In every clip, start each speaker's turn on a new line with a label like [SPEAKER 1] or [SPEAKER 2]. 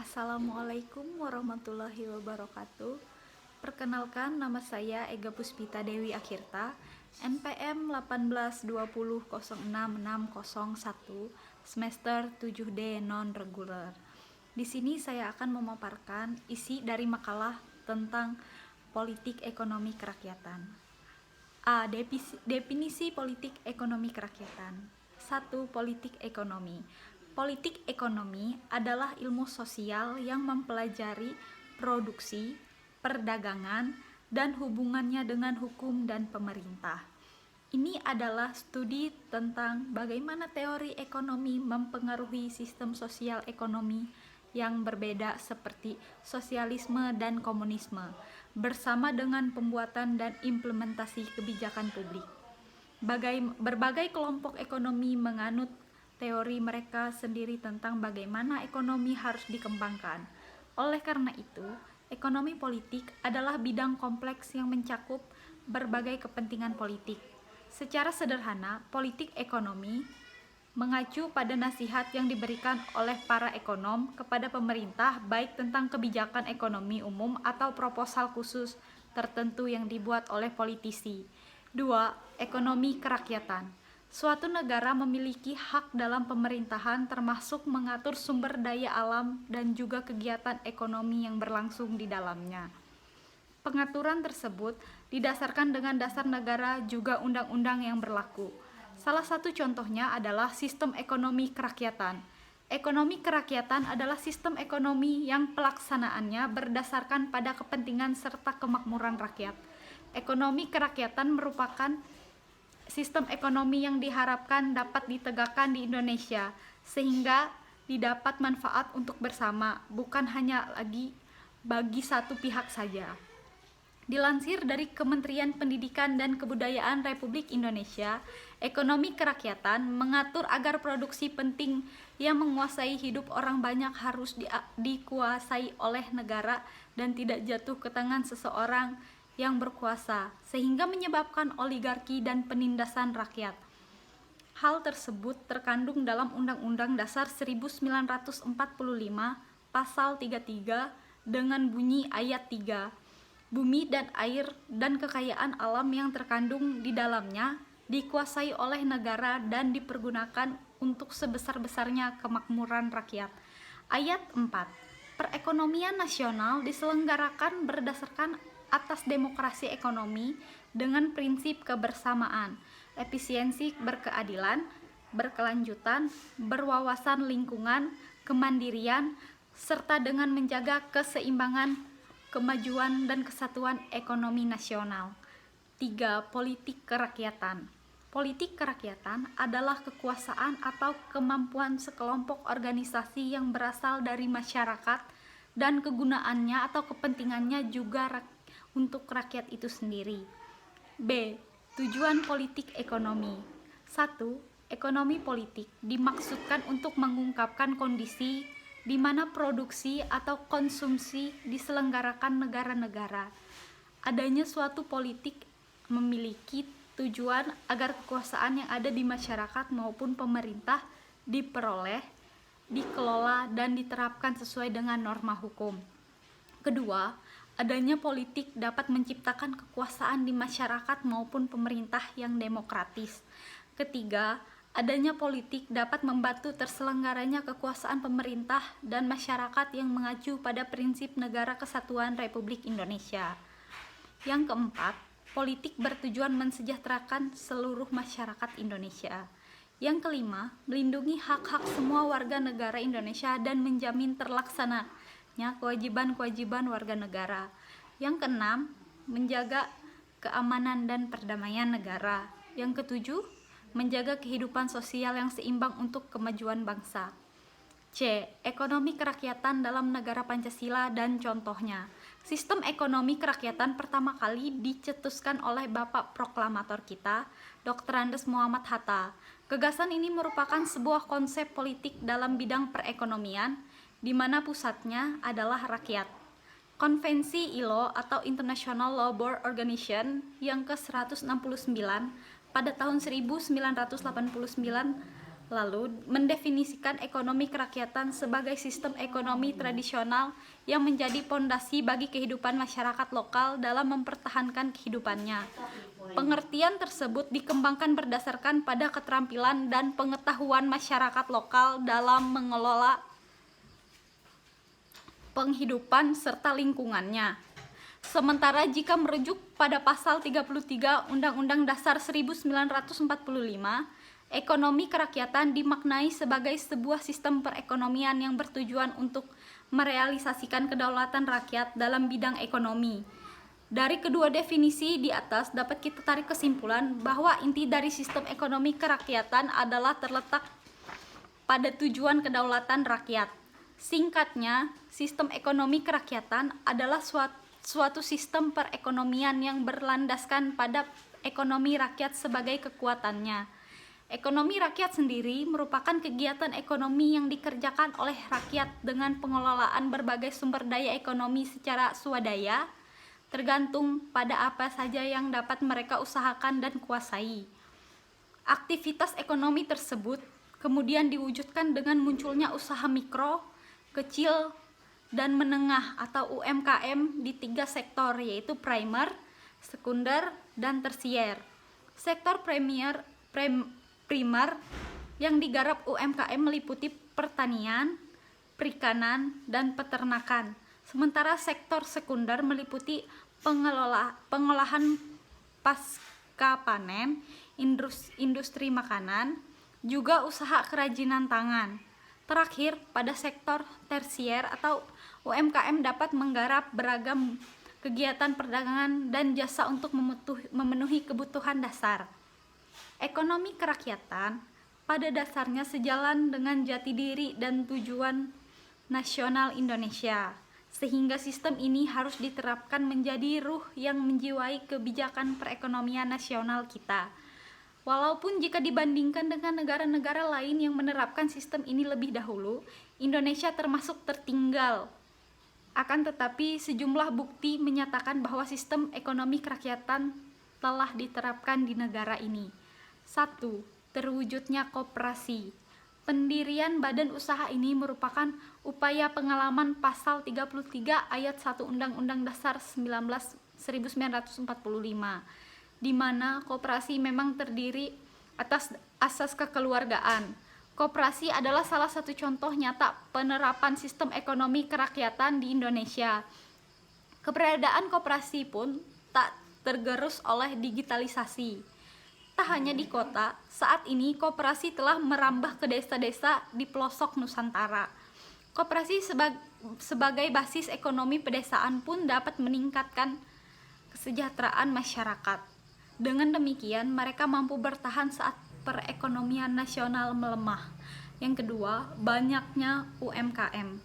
[SPEAKER 1] Assalamualaikum warahmatullahi wabarakatuh. Perkenalkan, nama saya Ega Puspita Dewi Akhirta, NPM 1820606601, semester 7D non-reguler. Di sini saya akan memaparkan isi dari makalah tentang politik ekonomi kerakyatan. Definisi politik ekonomi kerakyatan. 1. Politik ekonomi. Politik ekonomi adalah ilmu sosial yang mempelajari produksi, perdagangan, dan hubungannya dengan hukum dan pemerintah. Ini adalah studi tentang bagaimana teori ekonomi mempengaruhi sistem sosial ekonomi yang berbeda seperti sosialisme dan komunisme, bersama dengan pembuatan dan implementasi kebijakan publik. Berbagai kelompok ekonomi menganut teori mereka sendiri tentang bagaimana ekonomi harus dikembangkan. Oleh karena itu, ekonomi politik adalah bidang kompleks yang mencakup berbagai kepentingan politik. Secara sederhana, politik ekonomi mengacu pada nasihat yang diberikan oleh para ekonom kepada pemerintah, baik tentang kebijakan ekonomi umum atau proposal khusus tertentu yang dibuat oleh politisi. 2. Ekonomi kerakyatan. Suatu negara memiliki hak dalam pemerintahan, termasuk mengatur sumber daya alam dan juga kegiatan ekonomi yang berlangsung di dalamnya. Pengaturan tersebut didasarkan dengan dasar negara juga undang-undang yang berlaku. Salah satu contohnya adalah sistem ekonomi kerakyatan. Ekonomi kerakyatan adalah sistem ekonomi yang pelaksanaannya berdasarkan pada kepentingan serta kemakmuran rakyat. Ekonomi kerakyatan merupakan sistem ekonomi yang diharapkan dapat ditegakkan di Indonesia sehingga didapat manfaat untuk bersama, bukan hanya lagi bagi satu pihak saja. Dilansir dari Kementerian Pendidikan dan Kebudayaan Republik Indonesia, ekonomi kerakyatan mengatur agar produksi penting yang menguasai hidup orang banyak harus dikuasai oleh negara dan tidak jatuh ke tangan seseorang yang berkuasa, sehingga menyebabkan oligarki dan penindasan rakyat. Hal tersebut terkandung dalam Undang-Undang Dasar 1945 Pasal 33 dengan bunyi ayat 3. Bumi dan air dan kekayaan alam yang terkandung di dalamnya dikuasai oleh negara dan dipergunakan untuk sebesar-besarnya kemakmuran rakyat. Ayat 4. Perekonomian nasional diselenggarakan berdasarkan atas demokrasi ekonomi dengan prinsip kebersamaan, efisiensi, berkeadilan, berkelanjutan, berwawasan lingkungan, kemandirian, serta dengan menjaga keseimbangan, kemajuan, dan kesatuan ekonomi nasional. 3. Politik kerakyatan. Politik kerakyatan adalah kekuasaan atau kemampuan sekelompok organisasi yang berasal dari masyarakat dan kegunaannya atau kepentingannya juga untuk rakyat itu sendiri. B. Tujuan politik ekonomi. 1. Ekonomi politik dimaksudkan untuk mengungkapkan kondisi di mana produksi atau konsumsi diselenggarakan negara-negara. Adanya suatu politik memiliki tujuan agar kekuasaan yang ada di masyarakat maupun pemerintah diperoleh, dikelola, dan diterapkan sesuai dengan norma hukum. Kedua, adanya politik dapat menciptakan kekuasaan di masyarakat maupun pemerintah yang demokratis. Ketiga, adanya politik dapat membantu terselenggaranya kekuasaan pemerintah dan masyarakat yang mengacu pada prinsip Negara Kesatuan Republik Indonesia. Yang keempat, politik bertujuan mensejahterakan seluruh masyarakat Indonesia. Yang kelima, melindungi hak-hak semua warga negara Indonesia dan menjamin terlaksananya kewajiban-kewajiban warga negara. Yang keenam, menjaga keamanan dan perdamaian negara. Yang ketujuh, menjaga kehidupan sosial yang seimbang untuk kemajuan bangsa. C. Ekonomi kerakyatan dalam negara Pancasila dan contohnya. Sistem ekonomi kerakyatan pertama kali dicetuskan oleh Bapak Proklamator kita, Dr. Andes Muhammad Hatta. Gagasan ini merupakan sebuah konsep politik dalam bidang perekonomian, di mana pusatnya adalah rakyat. Konvensi ILO atau International Labour Organization yang ke-169 pada tahun 1989 Lalu, mendefinisikan ekonomi kerakyatan sebagai sistem ekonomi tradisional yang menjadi pondasi bagi kehidupan masyarakat lokal dalam mempertahankan kehidupannya. Pengertian tersebut dikembangkan berdasarkan pada keterampilan dan pengetahuan masyarakat lokal dalam mengelola penghidupan serta lingkungannya. Sementara jika merujuk pada pasal 33 Undang-Undang Dasar 1945, ekonomi kerakyatan dimaknai sebagai sebuah sistem perekonomian yang bertujuan untuk merealisasikan kedaulatan rakyat dalam bidang ekonomi. Dari kedua definisi di atas dapat kita tarik kesimpulan bahwa inti dari sistem ekonomi kerakyatan adalah terletak pada tujuan kedaulatan rakyat. Singkatnya, sistem ekonomi kerakyatan adalah suatu sistem perekonomian yang berlandaskan pada ekonomi rakyat sebagai kekuatannya. Ekonomi rakyat sendiri merupakan kegiatan ekonomi yang dikerjakan oleh rakyat dengan pengelolaan berbagai sumber daya ekonomi secara swadaya, tergantung pada apa saja yang dapat mereka usahakan dan kuasai. Aktivitas ekonomi tersebut kemudian diwujudkan dengan munculnya usaha mikro, kecil, dan menengah atau UMKM di 3 sektor, yaitu primer, sekunder, dan tersier. Sektor primer yang digarap UMKM meliputi pertanian, perikanan, dan peternakan. Sementara sektor sekunder meliputi pengolahan pasca panen, industri makanan, juga usaha kerajinan tangan. Terakhir, pada sektor tersier atau UMKM dapat menggarap beragam kegiatan perdagangan dan jasa untuk memenuhi kebutuhan dasar. Ekonomi kerakyatan pada dasarnya sejalan dengan jati diri dan tujuan nasional Indonesia, sehingga sistem ini harus diterapkan menjadi ruh yang menjiwai kebijakan perekonomian nasional kita. Walaupun jika dibandingkan dengan negara-negara lain yang menerapkan sistem ini lebih dahulu, Indonesia termasuk tertinggal. Akan tetapi sejumlah bukti menyatakan bahwa sistem ekonomi kerakyatan telah diterapkan di negara ini. 1. Terwujudnya koperasi. Pendirian badan usaha ini merupakan upaya pengalaman pasal 33 ayat 1 Undang-Undang Dasar 1945, di mana koperasi memang terdiri atas asas kekeluargaan. Koperasi adalah salah satu contoh nyata penerapan sistem ekonomi kerakyatan di Indonesia. Keberadaan koperasi pun tak tergerus oleh digitalisasi. Tak hanya di kota, saat ini koperasi telah merambah ke desa-desa di pelosok Nusantara. Koperasi sebagai basis ekonomi pedesaan pun dapat meningkatkan kesejahteraan masyarakat. Dengan demikian, mereka mampu bertahan saat perekonomian nasional melemah. Yang kedua, banyaknya UMKM.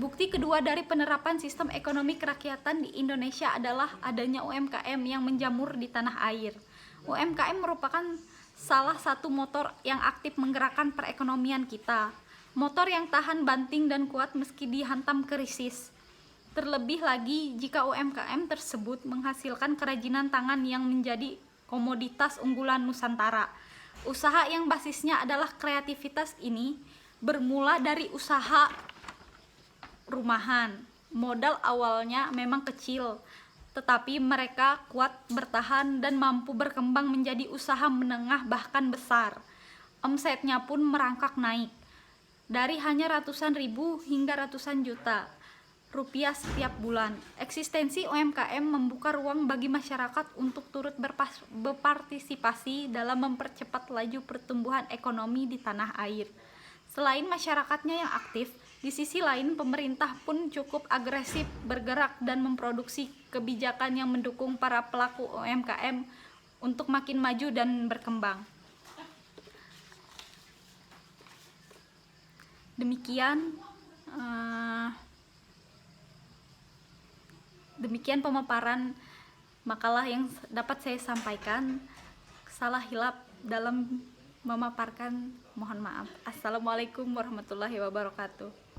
[SPEAKER 1] Bukti kedua dari penerapan sistem ekonomi kerakyatan di Indonesia adalah adanya UMKM yang menjamur di tanah air. UMKM merupakan salah satu motor yang aktif menggerakkan perekonomian kita. Motor yang tahan banting dan kuat meski dihantam krisis. Terlebih lagi jika UMKM tersebut menghasilkan kerajinan tangan yang menjadi komoditas unggulan Nusantara. Usaha yang basisnya adalah kreativitas ini bermula dari usaha rumahan. Modal awalnya memang kecil, tetapi mereka kuat bertahan dan mampu berkembang menjadi usaha menengah bahkan besar. Omsetnya pun merangkak naik dari hanya ratusan ribu hingga ratusan juta rupiah setiap bulan. Eksistensi UMKM membuka ruang bagi masyarakat untuk turut berpartisipasi dalam mempercepat laju pertumbuhan ekonomi di tanah air. Selain masyarakatnya yang aktif, di sisi lain pemerintah pun cukup agresif bergerak dan memproduksi kebijakan yang mendukung para pelaku UMKM untuk makin maju dan berkembang. Demikian pemaparan makalah yang dapat saya sampaikan. Salah hilap dalam memaparkan, mohon maaf. Assalamualaikum warahmatullahi wabarakatuh.